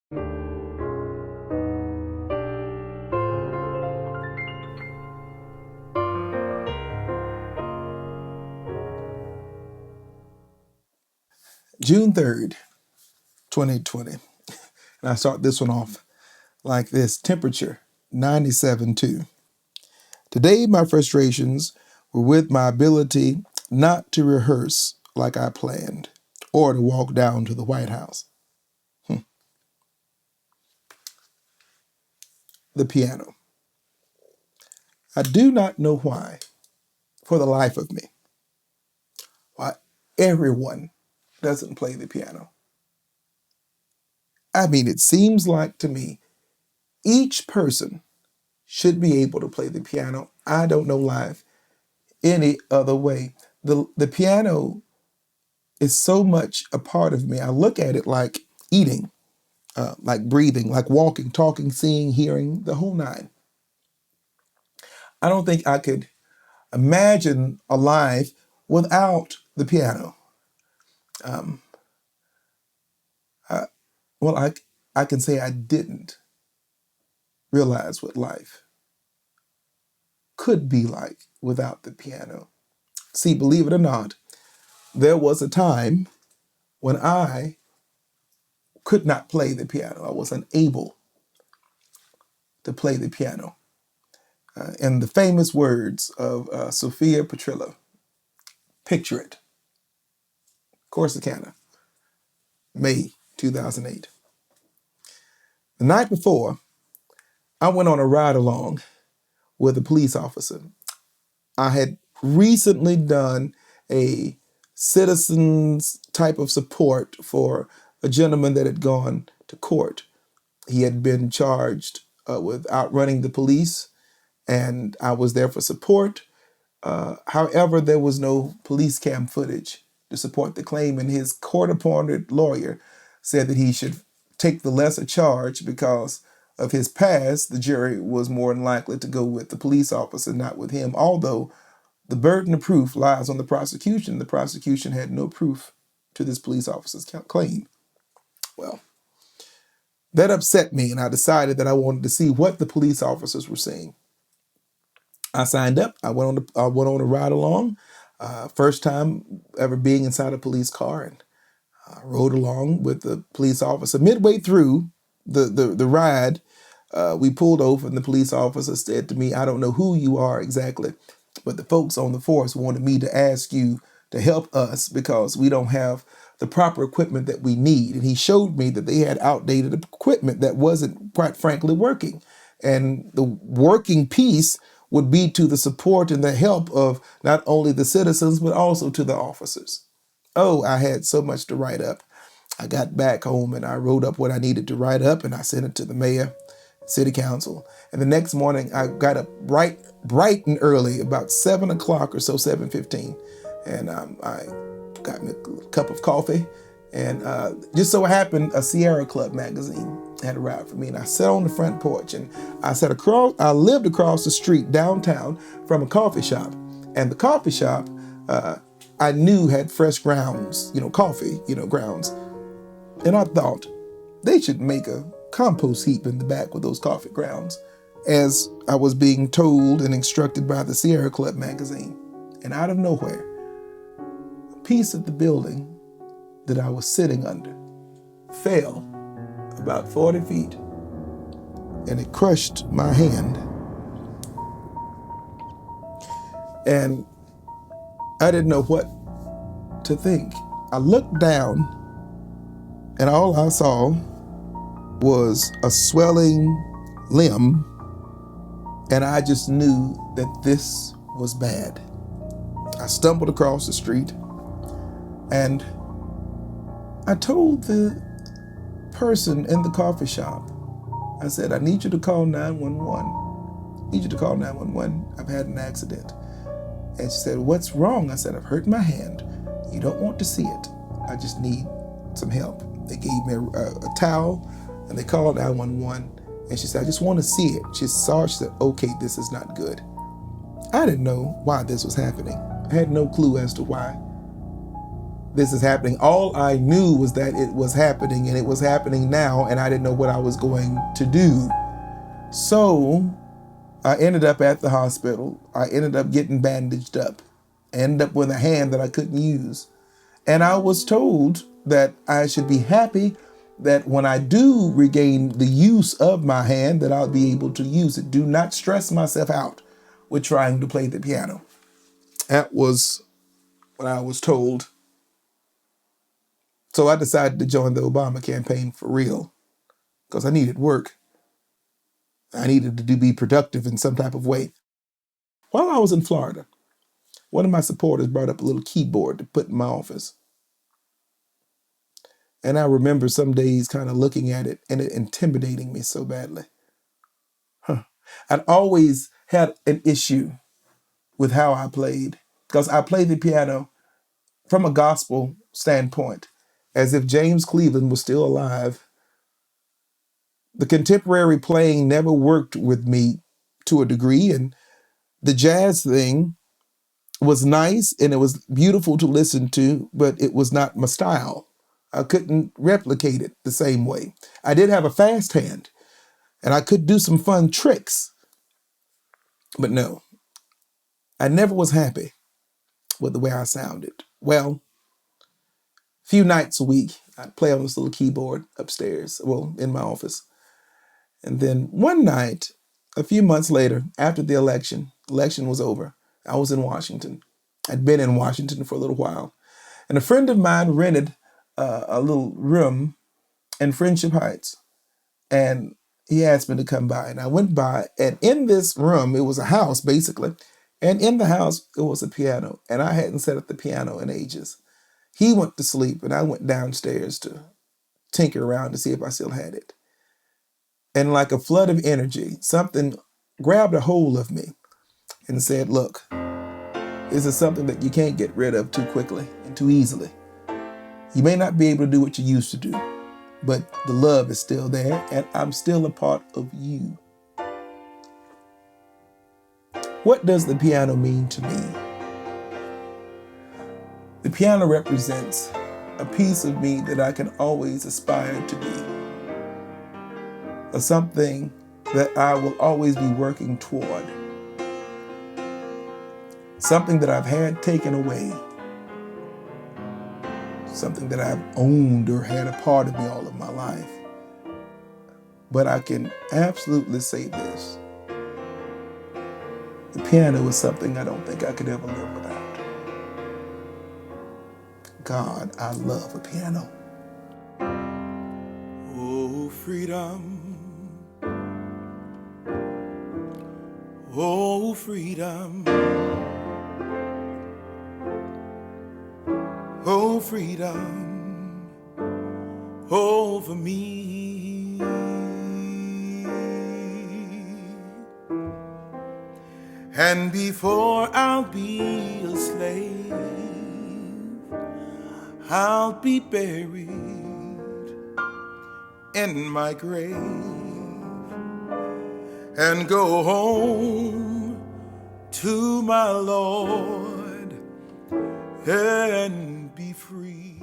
June 3rd, 2020. And I start this one off like this. Temperature 97.2. Today, my frustrations were with my ability not to rehearse like I planned or to walk down to the White House. The piano. I do not know why, for the life of me, why everyone doesn't play the piano. I mean, it seems like to me each person should be able to play the piano. I don't know life any other way. The piano is so much a part of me. I look at it like eating, like breathing, like walking, talking, seeing, hearing, the whole nine. I don't think I could imagine a life without the piano. Um, I, well, I can say I didn't realize what life could be like without the piano. See, believe it or not, there was a time when I could not play the piano. I was unable to play the piano. In the famous words of Sophia Petrillo, picture it, Corsicana, May 2008. The night before, I went on a ride along with a police officer. I had recently done a citizens type of support for a gentleman that had gone to court. He had been charged with outrunning the police, and I was there for support. However, there was no police cam footage to support the claim, and his court-appointed lawyer said that he should take the lesser charge because of his past. The jury was more than likely to go with the police officer, not with him, although the burden of proof lies on the prosecution. The prosecution had no proof to this police officer's claim. Well, that upset me, and I decided that I wanted to see what the police officers were saying. I signed up. I went on a ride along. First time ever being inside a police car, and I rode along with the police officer. Midway through the ride, we pulled over, and the police officer said to me, "I don't know who you are exactly, but the folks on the force wanted me to ask you to help us because we don't have the proper equipment that we need." And he showed me that they had outdated equipment that wasn't, quite frankly, working. And the working piece would be to the support and the help of not only the citizens, but also to the officers. Oh, I had so much to write up. I got back home and I wrote up what I needed to write up, and I sent it to the mayor, city council. And the next morning I got up bright and early, about 7 o'clock or so, 7:15. And I got me a cup of coffee. And just so happened, a Sierra Club magazine had arrived for me. And I sat on the front porch, and I lived across the street downtown from a coffee shop. And the coffee shop, I knew had fresh grounds, coffee, grounds. And I thought they should make a compost heap in the back with those coffee grounds, as I was being told and instructed by the Sierra Club magazine. And out of nowhere, a piece of the building that I was sitting under fell about 40 feet, and it crushed my hand. And I didn't know what to think. I looked down, and all I saw was a swelling limb, and I just knew that this was bad. I stumbled across the street, and I told the person in the coffee shop, I said, "I need you to call 911. I need you to call 911. I've had an accident." And she said, "What's wrong?" I said, "I've hurt my hand. You don't want to see it. I just need some help." They gave me a towel, and they called 911. And she said, "I just want to see it." She saw it. She said, "Okay, this is not good." I didn't know why this was happening. I had no clue as to why. this is happening. All I knew was that it was happening, and it was happening now, and I didn't know what I was going to do. So I ended up at the hospital. I ended up getting bandaged up. I ended up with a hand that I couldn't use. And I was told that I should be happy that when I do regain the use of my hand, that I'll be able to use it. Do not stress myself out with trying to play the piano. That was what I was told. So I decided to join the Obama campaign for real, because I needed work. I needed to be productive in some type of way. While I was in Florida, one of my supporters brought up a little keyboard to put in my office. And I remember some days kind of looking at it and it intimidating me so badly. I'd always had an issue with how I played, because I played the piano from a gospel standpoint, as if James Cleveland was still alive. The contemporary playing never worked with me to a degree, and the jazz thing was nice and it was beautiful to listen to, but it was not my style. I couldn't replicate it the same way. I did have a fast hand and I could do some fun tricks, but no, I never was happy with the way I sounded. Well, a few nights a week, I'd play on this little keyboard upstairs, well, in my office. And then one night, a few months later, after the election was over, I was in Washington. I'd been in Washington for a little while. And a friend of mine rented a little room in Friendship Heights. And he asked me to come by. And I went by. And in this room, it was a house, basically. And in the house, it was a piano. And I hadn't set up the piano in ages. He went to sleep, and I went downstairs to tinker around to see if I still had it. And like a flood of energy, something grabbed a hold of me and said, look, this is something that you can't get rid of too quickly and too easily. You may not be able to do what you used to do, but the love is still there, and I'm still a part of you. What does the piano mean to me? The piano represents a piece of me that I can always aspire to be, or something that I will always be working toward, something that I've had taken away, something that I've owned or had a part of me all of my life. But I can absolutely say this: the piano is something I don't think I could ever live without. God, I love a piano. Oh, freedom. Oh, freedom. Oh, freedom over me. And before I'll be a slave, I'll be buried in my grave and go home to my Lord and be free.